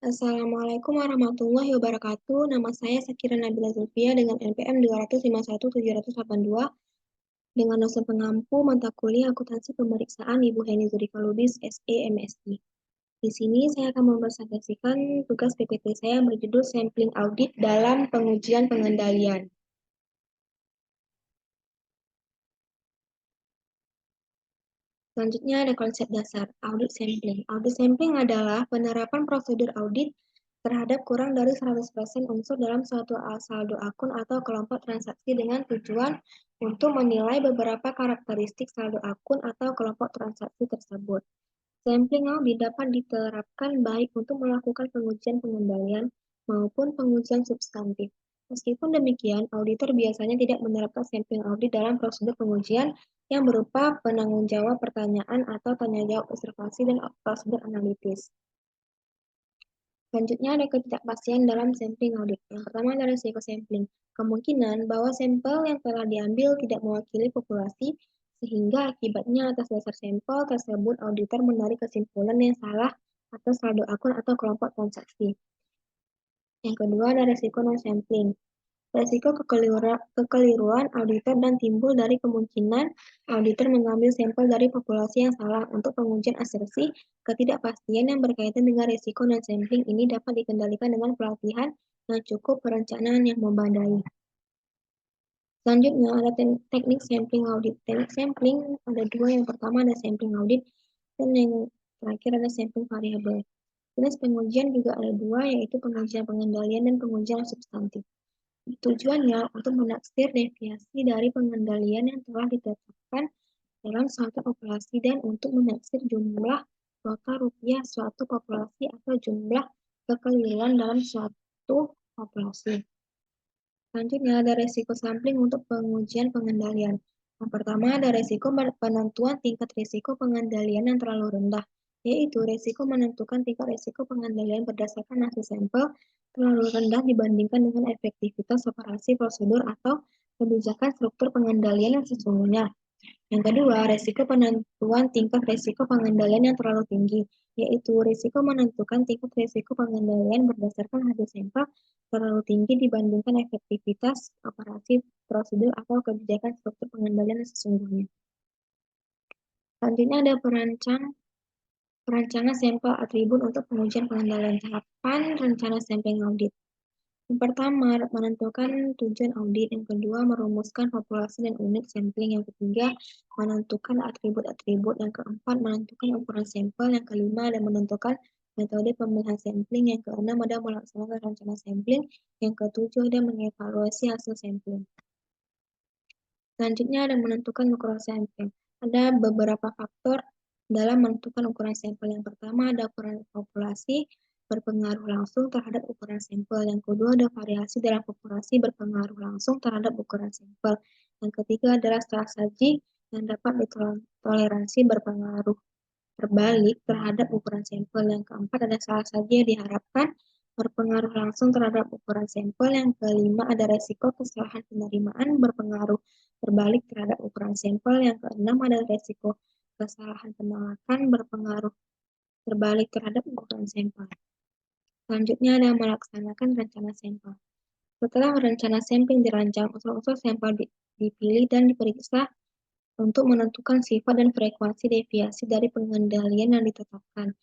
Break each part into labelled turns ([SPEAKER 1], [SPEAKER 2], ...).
[SPEAKER 1] Assalamualaikum warahmatullahi wabarakatuh. Nama saya Sakira Nabila Zulfia dengan NPM 251.782 dengan dosen pengampu mata kuliah akuntansi pemeriksaan Ibu Heni Zurika Lubis, SE, MSI. Di sini saya akan mempresentasikan tugas PPT saya yang berjudul Sampling Audit dalam Pengujian Pengendalian. Selanjutnya ada konsep dasar audit sampling. Audit sampling adalah penerapan prosedur audit terhadap kurang dari 100% unsur dalam suatu saldo akun atau kelompok transaksi dengan tujuan untuk menilai beberapa karakteristik saldo akun atau kelompok transaksi tersebut. Sampling audit dapat diterapkan baik untuk melakukan pengujian pengendalian maupun pengujian substantif. Meskipun demikian, auditor biasanya tidak menerapkan sampling audit dalam prosedur pengujian yang berupa penanggung jawab pertanyaan atau tanya jawab observasi dan prosedur analitis. Selanjutnya ada ketidakpastian dalam sampling audit. Yang pertama ada risiko sampling. Kemungkinan bahwa sampel yang telah diambil tidak mewakili populasi, sehingga akibatnya atas dasar sampel tersebut auditor menarik kesimpulan yang salah atas saldo akun atau kelompok transaksi. Yang kedua ada risiko non-sampling. Risiko kekeliruan auditor dan timbul dari kemungkinan auditor mengambil sampel dari populasi yang salah. Untuk pengujian asersi, ketidakpastian yang berkaitan dengan risiko non-sampling ini dapat dikendalikan dengan pelatihan yang cukup, perencanaan yang memadai. Selanjutnya ada teknik sampling audit. Teknik sampling ada dua, yang pertama ada sampling audit dan yang terakhir ada sampling variabel. Jenis pengujian juga ada dua, yaitu pengujian pengendalian dan pengujian substantif. Tujuannya untuk menaksir deviasi dari pengendalian yang telah ditetapkan dalam suatu populasi dan untuk menaksir jumlah total rupiah suatu populasi atau jumlah kekeliruan dalam suatu populasi. Selanjutnya ada resiko sampling untuk pengujian pengendalian. Yang pertama ada resiko penentuan tingkat risiko pengendalian yang terlalu rendah, yaitu resiko menentukan tingkat risiko pengendalian berdasarkan hasil sampel terlalu rendah dibandingkan dengan efektivitas operasi prosedur atau kebijakan struktur pengendalian yang sesungguhnya. Yang kedua, risiko penentuan tingkat risiko pengendalian yang terlalu tinggi, yaitu risiko menentukan tingkat risiko pengendalian berdasarkan hasil sampel terlalu tinggi dibandingkan efektivitas operasi prosedur atau kebijakan struktur pengendalian yang sesungguhnya. Selanjutnya ada perancangan sampel atribut untuk pengujian pengendalian. Tahapan rencana sampling audit. Yang pertama, menentukan tujuan audit. Yang kedua, merumuskan populasi dan unit sampling. Yang ketiga, menentukan atribut-atribut. Yang keempat, menentukan ukuran sampel. Yang kelima, ada menentukan metode pemilihan sampling. Yang keenam, ada melaksanakan rencana sampling. Yang ketujuh, ada mengevaluasi hasil sampling. Selanjutnya, ada menentukan ukuran sampling. Ada beberapa faktor dalam menentukan ukuran sampel. Yang pertama, ada ukuran populasi berpengaruh langsung terhadap ukuran sampel. Yang kedua, ada variasi dalam populasi berpengaruh langsung terhadap ukuran sampel. Yang ketiga adalah strategi yang dapat ditoleransi berpengaruh terbalik terhadap ukuran sampel. Yang keempat ada salah saja yang diharapkan berpengaruh langsung terhadap ukuran sampel. Yang kelima ada resiko kesalahan penerimaan berpengaruh terbalik terhadap ukuran sampel. Yang keenam ada resiko kesalahan penolakan berpengaruh terbalik terhadap ukuran sampel. Selanjutnya ada melaksanakan rencana sampel. Setelah rencana sampling dirancang, unsur-unsur sampel dipilih dan diperiksa untuk menentukan sifat dan frekuensi deviasi dari pengendalian yang ditetapkan.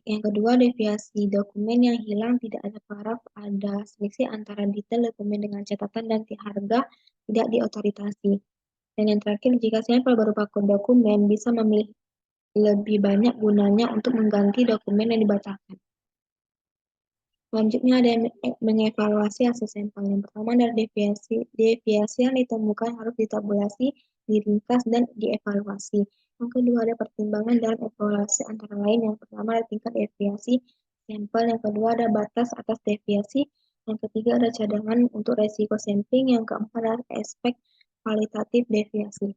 [SPEAKER 1] Yang kedua, deviasi dokumen yang hilang, tidak ada paraf, ada selisih antara detail dokumen dengan catatan dan harga tidak diotorisasi. Dan yang terakhir, jika sampel berupa kode dokumen, bisa memilih lebih banyak gunanya untuk mengganti dokumen yang dibacakan. Selanjutnya ada mengevaluasi hasil sampel. Yang pertama dari deviasi yang ditemukan harus ditabulasi, diringkas, dan dievaluasi. Yang kedua ada pertimbangan dalam evaluasi antara lain. Yang pertama ada tingkat deviasi sampel. Yang kedua ada batas atas deviasi. Yang ketiga ada cadangan untuk resiko sampling. Yang keempat ada aspek kualitatif deviasi.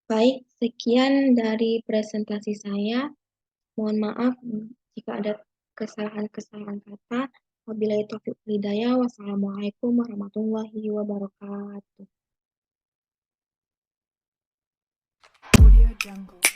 [SPEAKER 1] Baik, sekian dari presentasi saya. Mohon maaf jika ada kesalahan-kesalahan kata. Wabillahi taufiq wal hidayah. Wassalamualaikum warahmatullahi wabarakatuh.
[SPEAKER 2] Audio Jungle.